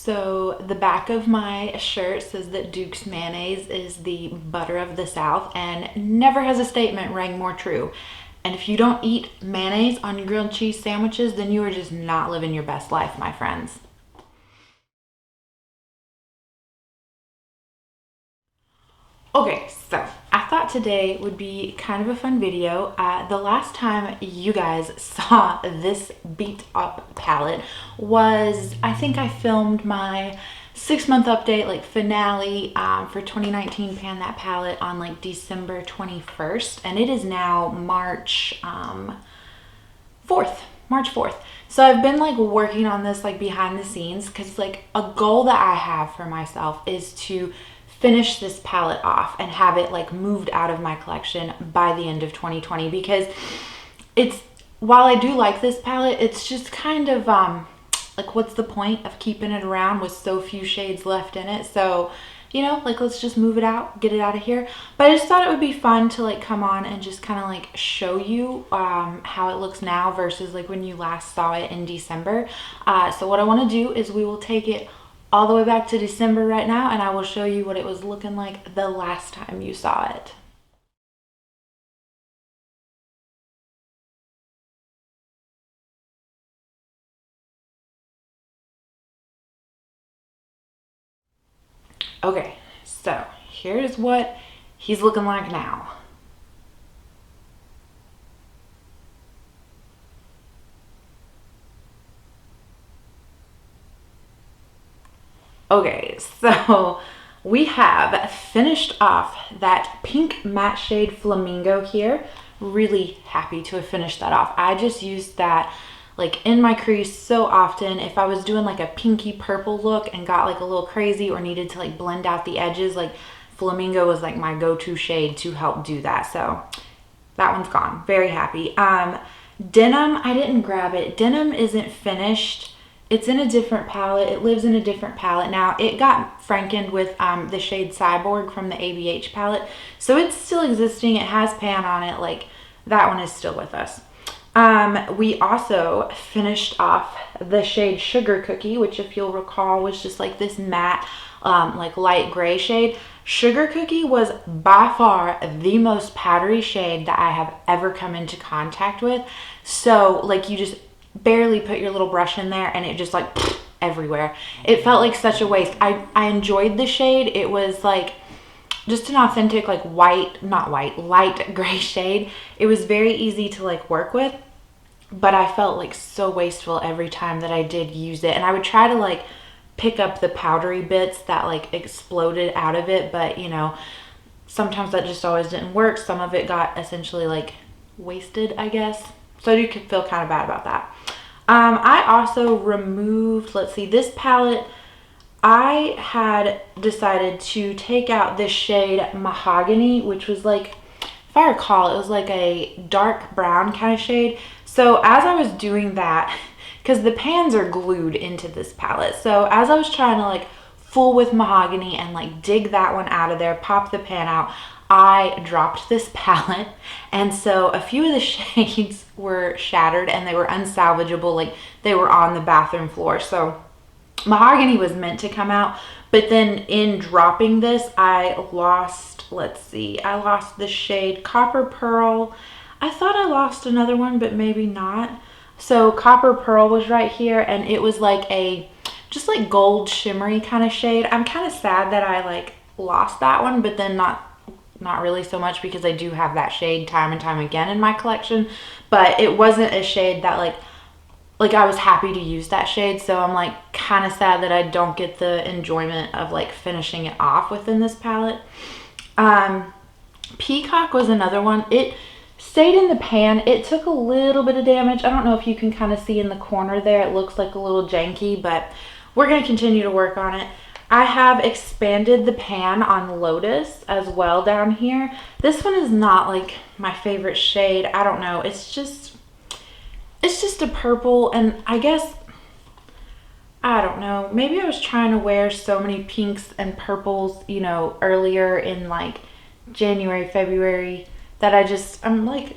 So the back of my shirt says that Duke's mayonnaise is the butter of the South, and never has a statement rang more true. And if you don't eat mayonnaise on your grilled cheese sandwiches, then you are just not living your best life, my friends. Okay, so I thought today would be kind of a fun video. The last time you guys saw this beat up palette was, I think I filmed my 6-month update, like finale for 2019 Pan That Palette on like December 21st, and it is now March 4th. March 4th. So I've been like working on this like behind the scenes, because like a goal that I have for myself is to finish this palette off and have it like moved out of my collection by the end of 2020, because it's, while I do like this palette, it's just kind of like, what's the point of keeping it around with so few shades left in it? So, you know, like, let's just move it out, get it out of here. But I just thought it would be fun to like come on and just kind of like show you how it looks now versus like when you last saw it in December. So what I want to do is we will take it all the way back to December right now, and I will show you what it was looking like the last time you saw it. Okay, so here's what he's looking like now. Okay, so we have finished off that pink matte shade Flamingo here. Really happy to have finished that off. I just used that like in my crease so often. If I was doing like a pinky purple look and got like a little crazy or needed to like blend out the edges, like Flamingo was like my go-to shade to help do that. So that one's gone. Very happy. Denim, I didn't grab it. Denim isn't finished. It's in a different palette. It lives in a different palette now. It got frankened with the shade Cyborg from the ABH palette. So it's still existing. It has pan on it. Like, that one is still with us. We also finished off the shade Sugar Cookie, which if you'll recall was just like this matte, like light gray shade. Sugar Cookie was by far the most powdery shade that I have ever come into contact with. So like, you just barely put your little brush in there and it just like everywhere. It felt like such a waste. I enjoyed the shade. It was like just an authentic like white, not white, light gray shade. It was very easy to like work with, but I felt like so wasteful every time that I did use it. And I would try to like pick up the powdery bits that like exploded out of it, but you know, sometimes that just always didn't work. Some of it got essentially like wasted, I guess. So you could feel kind of bad about that. I also removed, let's see, this palette, I had decided to take out this shade Mahogany, which was like, if I recall, it was like a dark brown kind of shade. So as I was doing that, because the pans are glued into this palette, so as I was trying to like fool with Mahogany and like dig that one out of there, pop the pan out, I dropped this palette, and so a few of the shades were shattered and they were unsalvageable, like they were on the bathroom floor. So Mahogany was meant to come out, but then in dropping this, I lost, let's see, I lost the shade Copper Pearl. I thought I lost another one, but maybe not. So Copper Pearl was right here, and it was like a just like gold shimmery kind of shade. I'm kind of sad that I like lost that one, but then not really so much, because I do have that shade time and time again in my collection. But it wasn't a shade that like I was happy to use that shade, so I'm like kind of sad that I don't get the enjoyment of like finishing it off within this palette. Peacock was another one. It stayed in the pan. It took a little bit of damage. I don't know if you can kind of see in the corner there, it looks like a little janky, but we're going to continue to work on it. I have expanded the pan on Lotus as well down here. This one is not like my favorite shade. I don't know. It's just a purple, and I guess, I don't know. Maybe I was trying to wear so many pinks and purples, you know, earlier in like January, February, that I'm like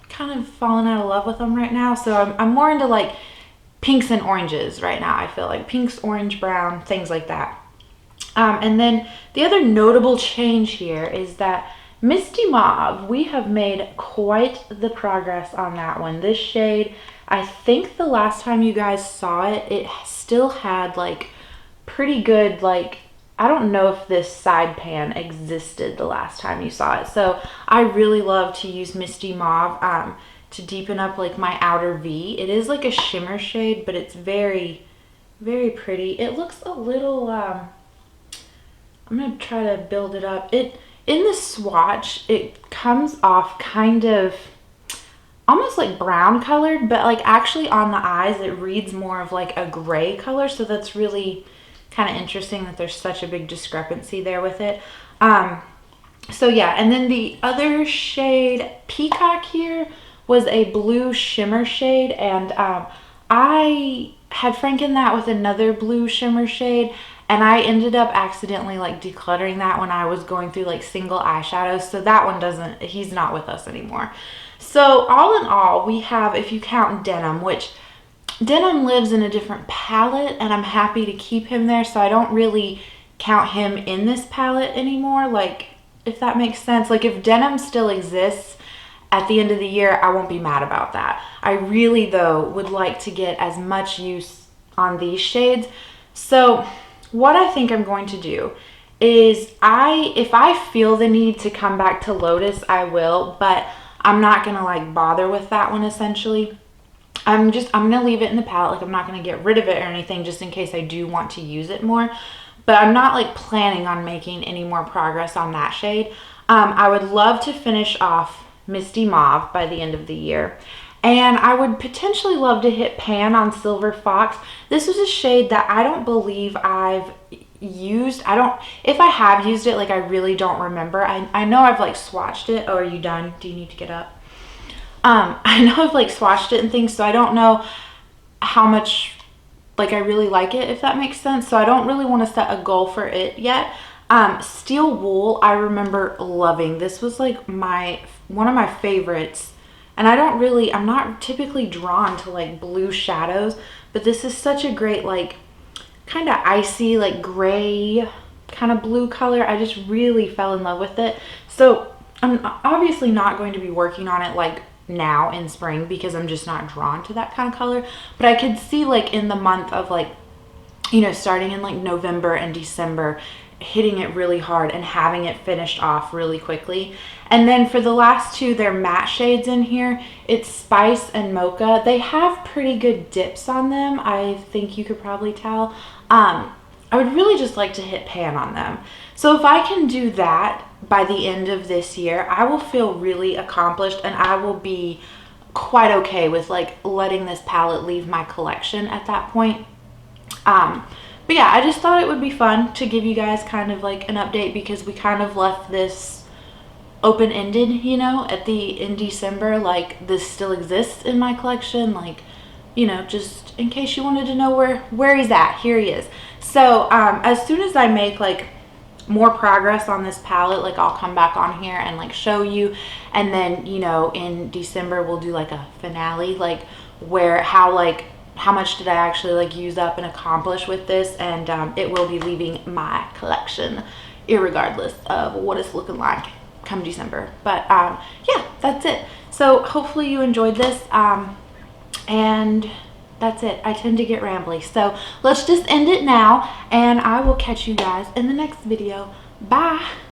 kind of falling out of love with them right now. So I'm more into like pinks and oranges right now. I feel like pinks, orange, brown, things like that. And then the other notable change here is that Misty Mauve, we have made quite the progress on that one. This shade, I think the last time you guys saw it, it still had like pretty good, like, I don't know if this side pan existed the last time you saw it. So I really love to use Misty Mauve to deepen up like my outer V. It is like a shimmer shade, but it's very, very pretty. It looks a little, I'm gonna try to build it up. In the swatch, it comes off kind of almost like brown colored, but like actually on the eyes, it reads more of like a gray color. So that's really kind of interesting that there's such a big discrepancy there with it. So yeah, and then the other shade, Peacock, here was a blue shimmer shade, and I had franken that with another blue shimmer shade, and I ended up accidentally like decluttering that when I was going through like single eyeshadows. So that one he's not with us anymore. So all in all, we have, if you count Denim, which Denim lives in a different palette, and I'm happy to keep him there. So I don't really count him in this palette anymore. Like, if that makes sense. Like, if Denim still exists at the end of the year, I won't be mad about that. I really, though, would like to get as much use on these shades. So what I think I'm going to do is if I feel the need to come back to Lotus, I will, but I'm not gonna like bother with that one essentially. I'm gonna leave it in the palette. Like, I'm not gonna get rid of it or anything, just in case I do want to use it more. But I'm not like planning on making any more progress on that shade. I would love to finish off Misty Mauve by the end of the year. And I would potentially love to hit pan on Silver Fox. This was a shade that I don't believe I've used. If I have used it, like, I really don't remember. I know I've like swatched it. Oh, are you done? Do you need to get up? I know I've like swatched it and things, so I don't know how much like I really like it, if that makes sense. So I don't really want to set a goal for it yet. Steel Wool, I remember loving. This was like one of my favorites. And I'm not typically drawn to like blue shadows, but this is such a great, like, kind of icy, like gray kind of blue color. I just really fell in love with it. So I'm obviously not going to be working on it like now in spring, because I'm just not drawn to that kind of color. But I could see like in the month of like, you know, starting in like November and December, hitting it really hard and having it finished off really quickly. And then for the last two, they're matte shades in here. It's Spice and Mocha. They have pretty good dips on them, I think you could probably tell. I would really just like to hit pan on them. So if I can do that by the end of this year, I will feel really accomplished, and I will be quite okay with like letting this palette leave my collection at that point. But yeah, I just thought it would be fun to give you guys kind of like an update, because we kind of left this open-ended, you know, in December. Like, this still exists in my collection, like, you know, just in case you wanted to know where he's at, here he is. So as soon as I make like more progress on this palette, like, I'll come back on here and like show you. And then, you know, in December we'll do like a finale, like how much did I actually like use up and accomplish with this. And it will be leaving my collection irregardless of what it's looking like come December. But yeah, that's it. So hopefully you enjoyed this, and that's it. I tend to get rambly, so let's just end it now, and I will catch you guys in the next video. Bye.